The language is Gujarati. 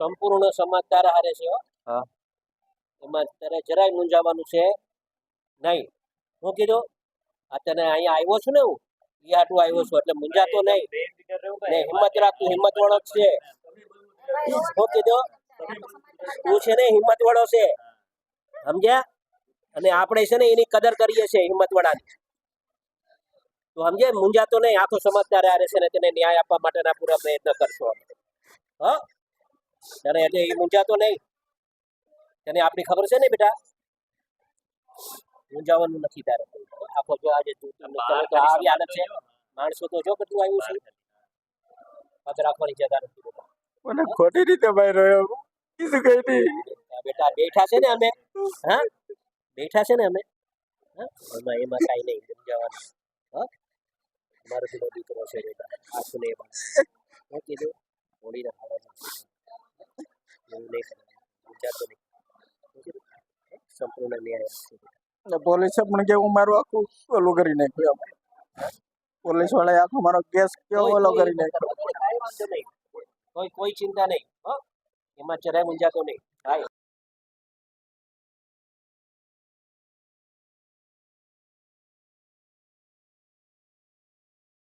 સંપૂર્ણ સમાજદાર હારે છે. હા. એમાં તારે જરાય મૂંઝાવાનું છે નહીં. શું કીધું? આ તને અહીંયા આવ્યો છું ને હું એ હાટું આવ્યો છું એટલે મૂંઝાતો નહીં. ને હિંમત રાખ, તું હિંમત વાળો જ છે. શું કીધું? તું છે ને હિંમત વાળો છે, સમજ્યા? અને આપણે છે ને એની કદર કરીએ છીએ હિંમત વાળાની. તો સમજે, મૂંઝાતો નહીં. આખો સમાજદાર હારે છે ને તેને ન્યાય આપવા માટેના પૂરા પ્રયત્ન કરશો. હા, ત્યારે એટલે એ મૂંઝાતો નહીં. તને આપણી ખબર છે ને બેટા, મૂંઝાવાનું નથી તારે. આખો જો આજે તું આવી હાલત છે, માણસો તો જો કેટલું આવ્યું છે. પગ રાખવાની જગ્યા નથી બેટા. મને ખોટી રીતે ભાઈ રહ્યો કીધું કઈ નહીં. બેટા બેઠા છે ને અમે, હા બેઠા છે ને અમે, હા એમાં એમાં કાંઈ નહીં સમજાવવાનું. હા, મારો પેલો દીકરો છે બેટા, આખું નહીં શું કીધું? હોળીને ખાવા એવું નહીં વિચારતો નહીં. સંપૂર્ણ ન્યાય આપશે. પોલીસે પણ કેવું મારું આખું ઓલું કરી નાખ્યું. પોલીસ વાળાએ આખો મારો કેસ કેવો ઓલો કરી નાખ્યો. કાંઈ વાંધો નહીં, કોઈ ચિંતા નહીં. એમાં જરાય મૂંઝાતો નહીં.